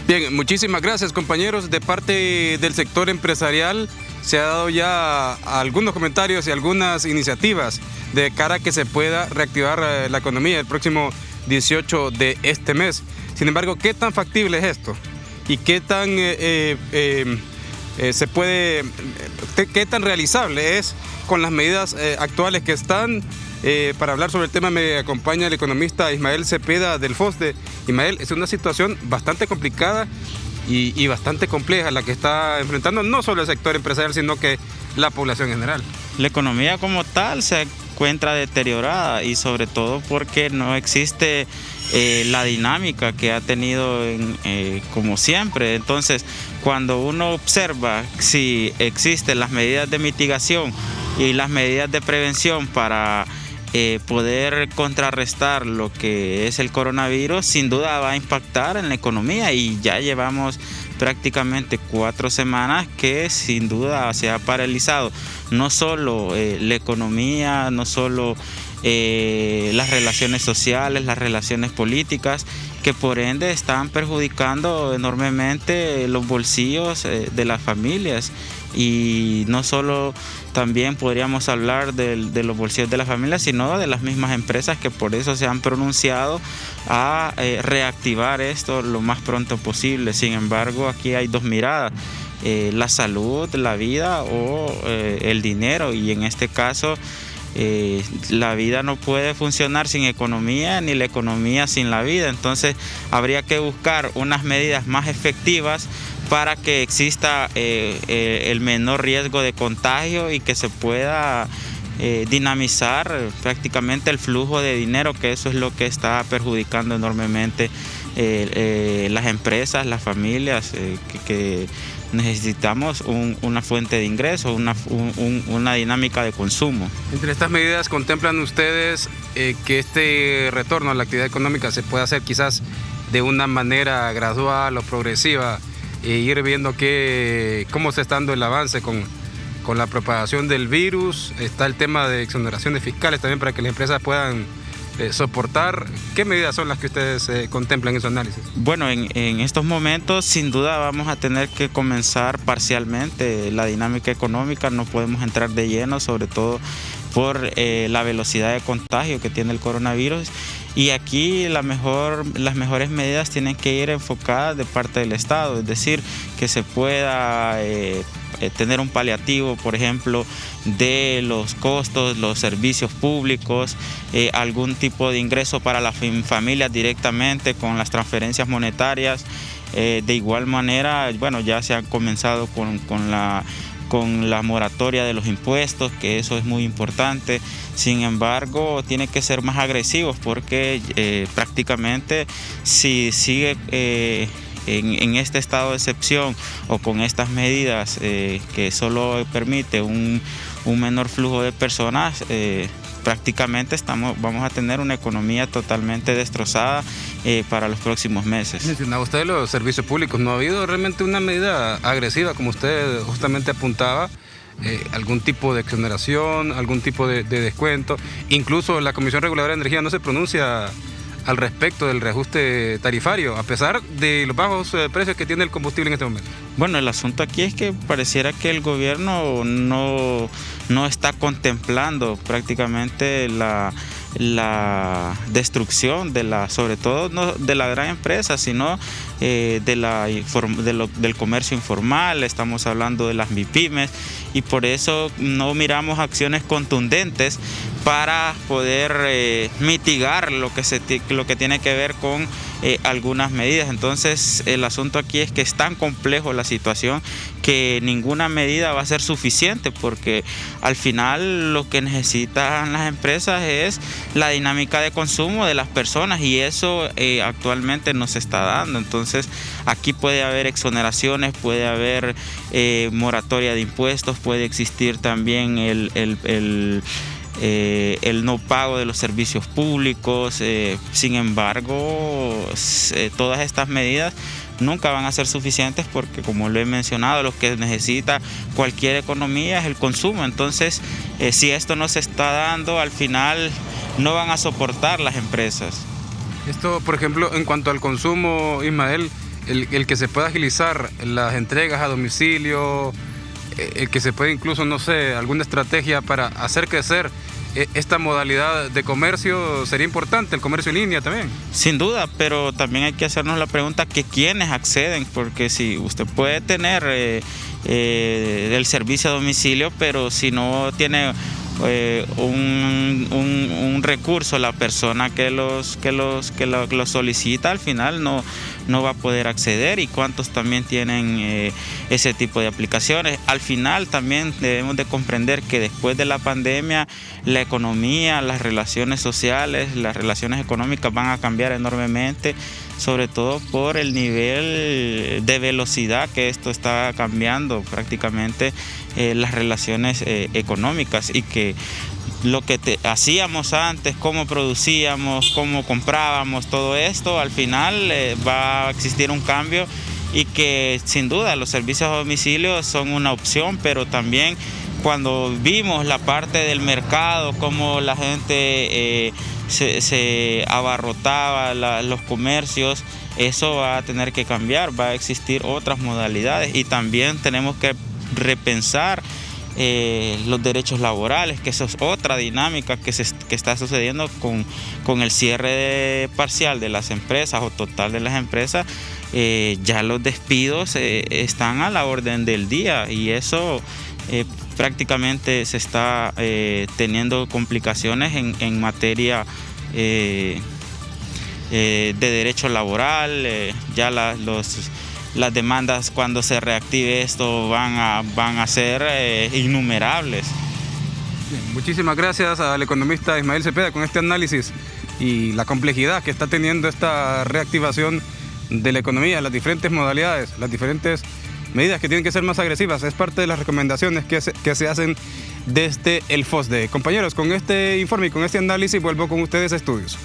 Bien, muchísimas gracias, compañeros. De parte del sector empresarial se ha dado ya algunos comentarios y algunas iniciativas de cara a que se pueda reactivar la economía el próximo 18 de este mes. Sin embargo, ¿qué tan factible es esto? ¿Y qué tan qué tan realizable es con las medidas actuales que están? Para hablar sobre el tema me acompaña el economista Ismael Cepeda del FOSDE. Ismael, es una situación bastante complicada y bastante compleja la que está enfrentando no solo el sector empresarial, sino que la población en general. La economía como tal se encuentra deteriorada y sobre todo porque no existe la dinámica que ha tenido como siempre. Entonces, cuando uno observa si existen las medidas de mitigación y las medidas de prevención para poder contrarrestar lo que es el coronavirus, sin duda va a impactar en la economía, y ya llevamos prácticamente 4 semanas que sin duda se ha paralizado no solo la economía, no solo las relaciones sociales, las relaciones políticas, que por ende están perjudicando enormemente los bolsillos de las familias. Y no solo también podríamos hablar de los bolsillos de las familias, sino de las mismas empresas que por eso se han pronunciado a reactivar esto lo más pronto posible. Sin embargo, aquí hay dos miradas: la salud, la vida o el dinero, y en este caso la vida no puede funcionar sin economía, ni la economía sin la vida. Entonces habría que buscar unas medidas más efectivas para que exista el menor riesgo de contagio y que se pueda dinamizar prácticamente el flujo de dinero, que eso es lo que está perjudicando enormemente las empresas, las familias, que necesitamos una fuente de ingresos, una dinámica de consumo. Entre estas medidas, ¿contemplan ustedes que este retorno a la actividad económica se pueda hacer quizás de una manera gradual o progresiva, e ir viendo cómo se está dando el avance con la propagación del virus? Está el tema de exoneraciones fiscales también para que las empresas puedan soportar. ¿Qué medidas son las que ustedes contemplan en su análisis? Bueno, en estos momentos sin duda vamos a tener que comenzar parcialmente la dinámica económica. No podemos entrar de lleno, sobre todo por la velocidad de contagio que tiene el coronavirus, y aquí las mejores medidas tienen que ir enfocadas de parte del Estado, es decir, que se pueda tener un paliativo, por ejemplo, de los costos, los servicios públicos, algún tipo de ingreso para las familias directamente con las transferencias monetarias. De igual manera, bueno, ya se han comenzado con la moratoria de los impuestos, que eso es muy importante. Sin embargo, tiene que ser más agresivos, porque prácticamente si sigue en este estado de excepción o con estas medidas que solo permite un menor flujo de personas, prácticamente vamos a tener una economía totalmente destrozada para los próximos meses. Mencionaba usted los servicios públicos. ¿No ha habido realmente una medida agresiva, como usted justamente apuntaba? Algún tipo de exoneración, algún tipo de descuento. Incluso la Comisión Reguladora de Energía no se pronuncia al respecto del reajuste tarifario, a pesar de los bajos precios que tiene el combustible en este momento. Bueno, el asunto aquí es que pareciera que el gobierno no está contemplando prácticamente la destrucción sobre todo no de la gran empresa, sino del comercio informal. Estamos hablando de las MIPYMES, y por eso no miramos acciones contundentes para poder mitigar lo que tiene que ver con algunas medidas. Entonces el asunto aquí es que es tan complejo la situación que ninguna medida va a ser suficiente, porque al final lo que necesitan las empresas es la dinámica de consumo de las personas, y eso actualmente no se está dando. Entonces aquí puede haber exoneraciones, puede haber moratoria de impuestos, puede existir también el no pago de los servicios públicos. Sin embargo, todas estas medidas nunca van a ser suficientes, porque, como lo he mencionado, lo que necesita cualquier economía es el consumo. Entonces, si esto no se está dando, al final no van a soportar las empresas. Esto, por ejemplo, en cuanto al consumo, Ismael, el que se pueda agilizar las entregas a domicilio, el que se pueda incluso, no sé, alguna estrategia para hacer crecer esta modalidad de comercio sería importante, el comercio en línea también. Sin duda, pero también hay que hacernos la pregunta que quiénes acceden, porque si usted puede tener el servicio a domicilio, pero si no tiene un recurso, la persona que lo solicita, al final no va a poder acceder. Y cuántos también tienen ese tipo de aplicaciones. Al final también debemos de comprender que después de la pandemia, la economía, las relaciones sociales, las relaciones económicas van a cambiar enormemente, sobre todo por el nivel de velocidad que esto está cambiando prácticamente las relaciones económicas, y que lo que hacíamos antes, cómo producíamos, cómo comprábamos, todo esto, al final va a existir un cambio, y que sin duda los servicios a domicilio son una opción, pero también cuando vimos la parte del mercado, cómo la gente se abarrotaba los comercios, eso va a tener que cambiar, va a existir otras modalidades, y también tenemos que repensar los derechos laborales, que eso es otra dinámica que está sucediendo con el cierre parcial de las empresas o total de las empresas. Ya los despidos están a la orden del día, y eso prácticamente se está teniendo complicaciones en materia de derecho laboral. Ya las demandas, cuando se reactive esto, van a ser innumerables. Bien, muchísimas gracias al economista Ismael Cepeda con este análisis y la complejidad que está teniendo esta reactivación de la economía, las diferentes modalidades, las diferentes medidas que tienen que ser más agresivas. Es parte de las recomendaciones que se hacen desde el FOSDE. Compañeros, con este informe y con este análisis vuelvo con ustedes a estudios.